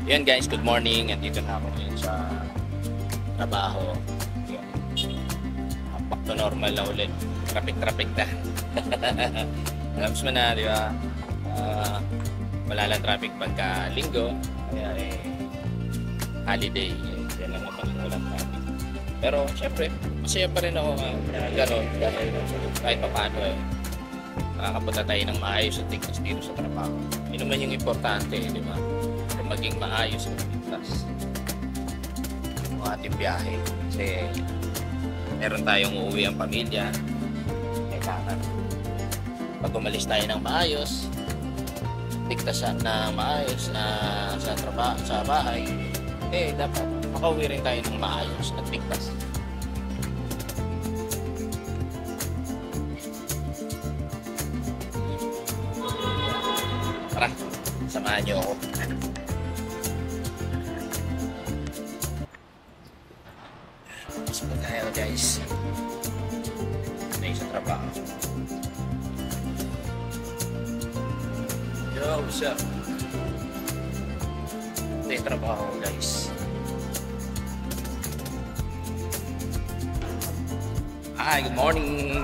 Yan guys, good morning. Andito na ako ngayon sa trabaho. Back to normal na ulit. Traffic na. Alam mo na, di ba? Wala lang traffic pagka linggo. Kaya holiday. Yan lang naman yung walang traffic. Pero syempre, masaya pa rin ako gano'n. Dahil kahit pa paano nakakapunta tayo ng maayos at tignas dito sa trabaho. Yun naman yung importante, di ba? Maging maayos at ligtas ang ating biyahe. Kasi meron tayong uuwi ang pamilya. Kailangan pag umalis tayo ng maayos, ligtasan na maayos na sa trabaho, sa bahay, dapat makauwi rin tayo ng maayos at ligtas. Tara, samahan niyo ako. Mas tayo guys. Tayo sa trabaho. Yo, what's up? Tayo trabaho guys. Hi, good morning.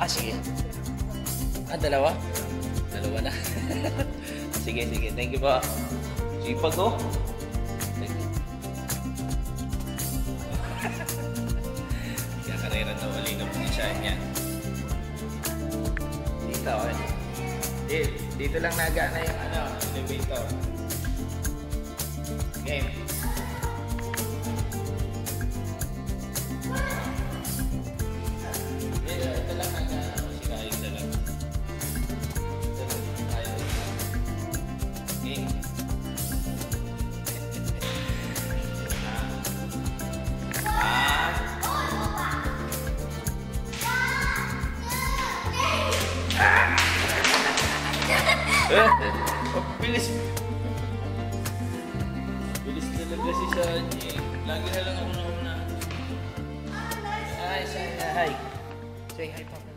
Sige. Dalawa? Dalawa na. Sige. Thank you ba? Sipag ko. Karera na wali ng pulisahan niya. Dito lang naga na yung elevator. Game. Ito lang naga na sinayin na lang. Game. Bilis talaga si Sanji. Lagi na lang ako nauna. Hi. Say hi papa.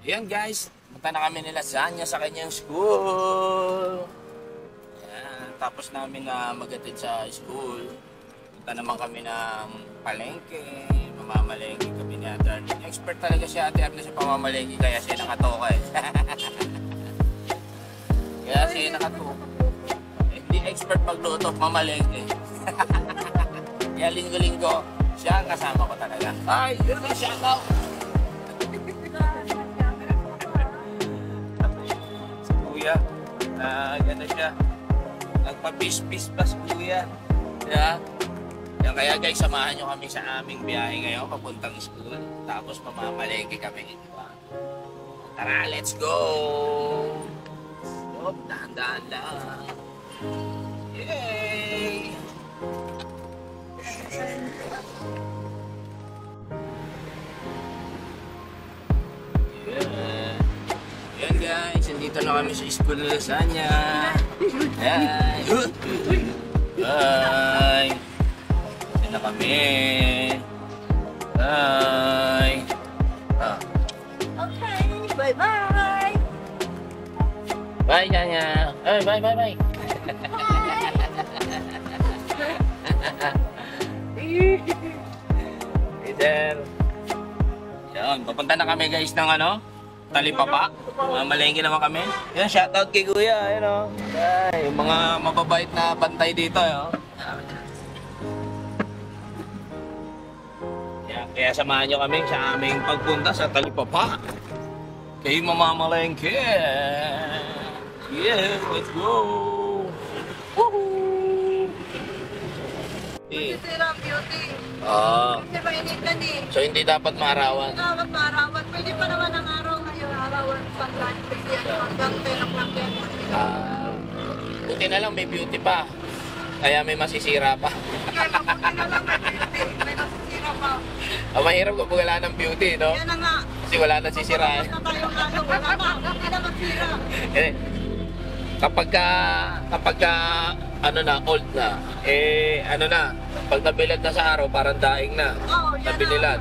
Ayan guys, punta na kami nila Sanya sa kanyang school. Ayan, tapos namin na magatid sa school. Punta naman kami ng palengke. Mamamalengke kami ni Ate Arlene. Expert talaga si Ate Arlene sa pamamalengke kaya siya nakatoka Kaya siya nakatuko. Hindi expert magluto, mamalengke. Kaya linggo-linggo, siya ang kasama ko talaga. Ay, yun na siya ako. Si Kuya, gano'n siya. Nagpa-pis-pis pa si Kuya. Yan kaya guys, samahan nyo kami sa aming biyahe ngayon, papuntang school. Tapos mamamalengke kami. Tara, let's go! Dahan-dahan lang. Yay! Yan guys, nandito na kami sa school na Sanya. Yan. Bye! Yan na kami. Bye! Okay, bye-bye! Bye, Nyanya. Bye. Peter. Yan, papunta na kami guys ng Talipapa. Mamalengke naman kami. Yan, shoutout kay Kuya. Yan yung mga mababait na bantay dito. Yan, kaya samahan nyo kami sa aming pagpunta sa Talipapa. Kay mamamalengke. Yeah, let's go! Woohoo! Sira ang beauty. Kasi mainitan So hindi dapat maarawan. Hindi dapat maarawan. Pwede pa naman ang araw ngayon. Arawan pag-lunch. Pwede hanggang 10 o'clock yan. Buti na lang may beauty pa. Kaya may masisira pa. Kaya mabuti na lang may beauty. May nasisira pa. Mahirap kapag wala ng beauty, no? Yan na nga. Kasi wala nang sisiraan. Tapos na tayong wala na. Hindi na magsira. Kapag old na, pag nabilad na sa araw, parang daing na. Oo, yan Nabililad.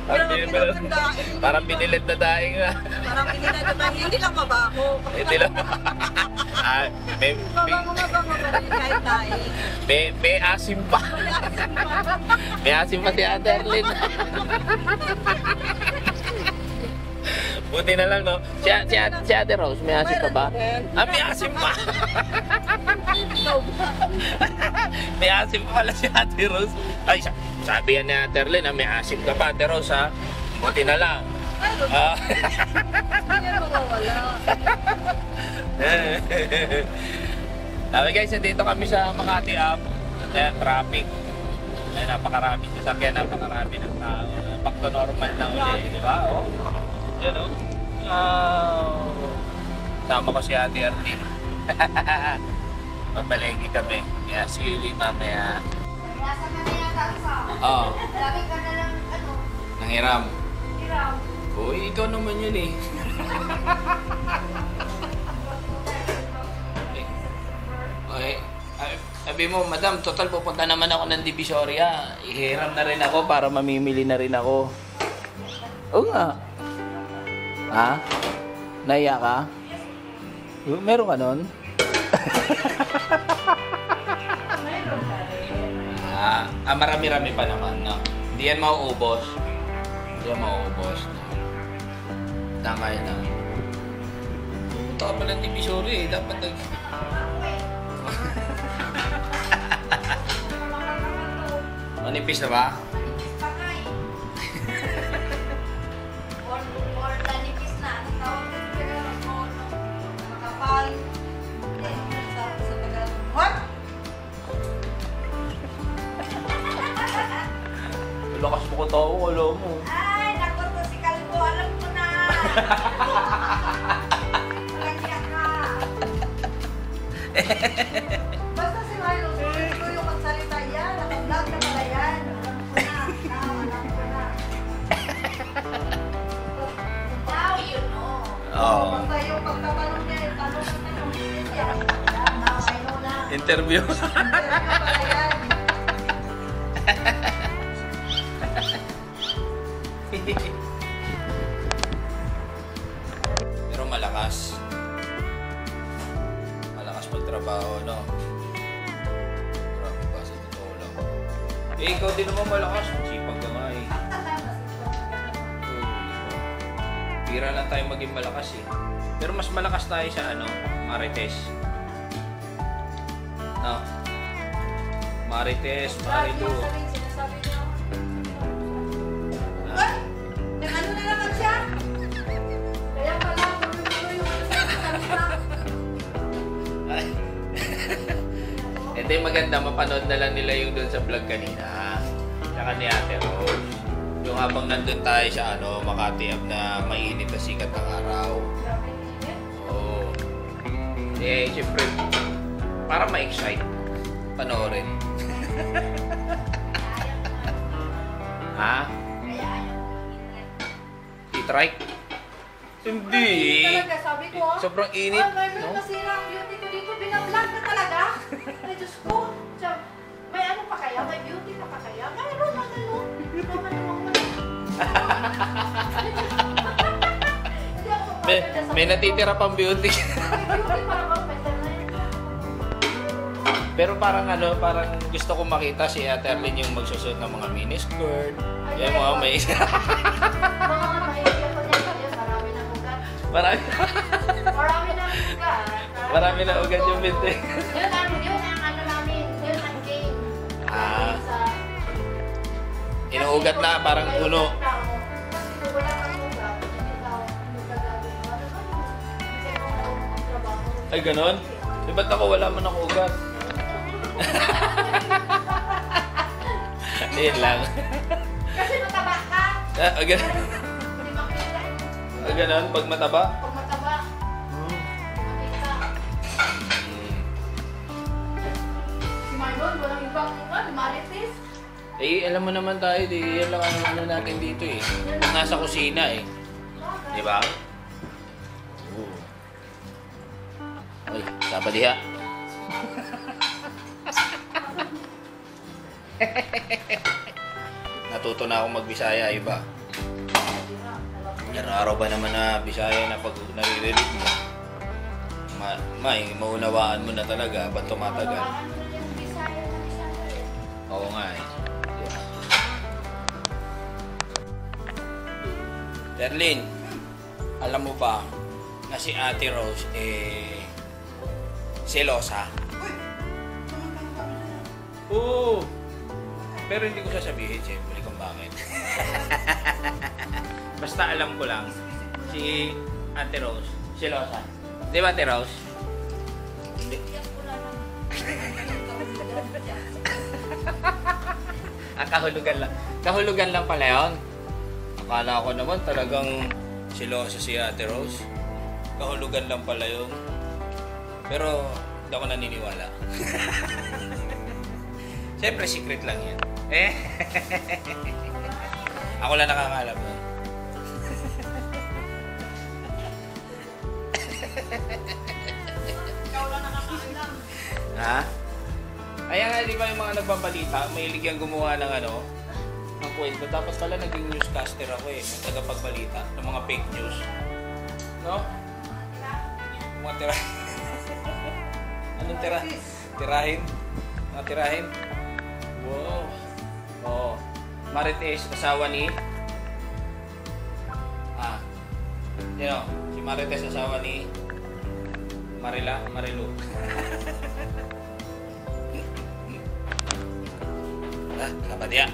Parang pinilad ng daing. Parang binilid na daing nga. Parang pinilad ng daing. Hindi lang mabaho. Hindi lang. Ah, may, Mabango pa rin kahit daing. may asim pa. May asim pa si Ate Arlene. Buti na lang, no? Si Ate Rose, may asim pa ba? Ah, may asim pa! May asim pa pala si Ate Rose. Ay, sabi yan ni Ate Arlene, may asim ka pa, Ate Rose, ha? Buti na lang. Ah. Hindi yan mawawala. Okay guys, dito kami sa Makati Up. Ayan, traffic. Ayan, napakarami sasakyan, napakarami ng tao. Back to normal na uli, di ba? Oh. Yan o. Sama ko si Ate Arlene. Mabalegi kami. Kaya sili mamaya. Nasa ka na yata sa. Oo. Lagi ka na lang, ano, Nanghiram. hiram. Uy, ikaw naman yun eh. Okay. Sabi mo, madam, total pupunta naman ako ng Divisoria. Ihiram na rin ako para mamimili na rin ako. Oo nga. Ha? Naiya ka? Meron ka nun? Marami-rami pa naman, no? Hindi yan mauubos. Hindi yan mauubos. Tama yun, no? Pupunta ka pala ng Divisoria eh. Dapat nag... Manipis na ba? Manipis pa nga eh. Or nanipis na. Ang tawag ko pero makapal. Sa Tagalog. What? Lakas mo ko tao, alam mo. Ay, naku to si Kalbo. Alam ko na. Lagya ka. Basta si Milo, ito yung magsalita yan. Naka-vlog na pala yan. Alam ko na. Now you know. Oo. Basta yung pagtatanong niya, yung tanong ng tanong. Yan. Now I know na. Interview. Interview pala yan. Pero malakas. Malakas magtrabaho, no? Grabe ba sa totoo lang. Eh, ikaw din naman malakas. Sipag ka nga eh. Pira lang tayo maging malakas eh. Pero mas malakas tayo sa ano, Marites. No? Marites, Marido. Sinasabi niya. What? Nag-ano na naman siya? Kaya pala, tuloy-tuloy yung salita. Ito yung maganda, mapanood na lang nila yung doon sa vlog kanina. Tsaka ni Ate Rose. Yung habang nandun tayo sa ano, Makati Up na mainit na sikat ng araw. Oo. Eh, siyempre, para ma-excite, panoorin. Ha? Kaya ayaw ko init. I-trike? Hindi. Talaga, sabi ko. Sobrang init, Oh, may no? nasira ang beauty ko dito. Binablog na talaga. Ay, Diyos ko. May ano pa kaya? May beauty ka pa kaya? Mayroon na gano'n. Naman naman. May natitira pang beauty. Pero parang ano, parang gusto ko makita si Ate Arlene yung magsusuot ng mga miniskirt. Yan mga may... Marami. Marami na ugat yung binti. Yun ang ano namin, yun ang game. Ah. Inuugat na parang puno. Kasi wala kang ugat, hindi daw magagawin. Ay, ganon? Eh, ba't ako wala man ako ugat? Yun lang. Kasi mataba ka. Ah, ganon. Hindi makita. Ah, ganon? Pag mataba? Pag mataba, hindi makita. Si Marlon, walang ibang marites. Eh, alam mo naman tayo, di yan lang ang ano natin dito eh. Nasa kusina eh. Di ba? Uy, saba diha. natuto na akong magbisaya, iba. Araw-araw ba naman na Bisaya na pag naririnig mo? Maunawaan mo na talaga, ba't tumatagal? Hawakan mo na yung Bisaya na Bisaya eh. Oo nga eh. Terlin, alam mo ba na si Ate Rose selosa? Oo. Pero hindi ko sasabihin siyempre kung bakit. Basta alam ko lang, si Ate Rose, selosa. Di ba Ate Rose? Iyak ko na naman. Kahulugan lang pala yun. Akala ko naman talagang selosa si Ate Rose. Kahulugan lang pala yun. Pero hindi ako naniniwala. Siyempre, secret lang yan. Ako lang nakakalam nun. Ikaw lang nakakaalam. Ha? Kaya nga, di ba yung mga nagbabalita, mahilig yung gumawa ng ng kwento. Tapos pala naging newscaster ako ng tagapagbalita ng mga fake news. No? Mga tira... Anong tira? Tirahin? Mga tirahin? Wow. Oh. Marites, asawa ni... Sino? Si Marites, asawa ni... Marilu. Kapatya.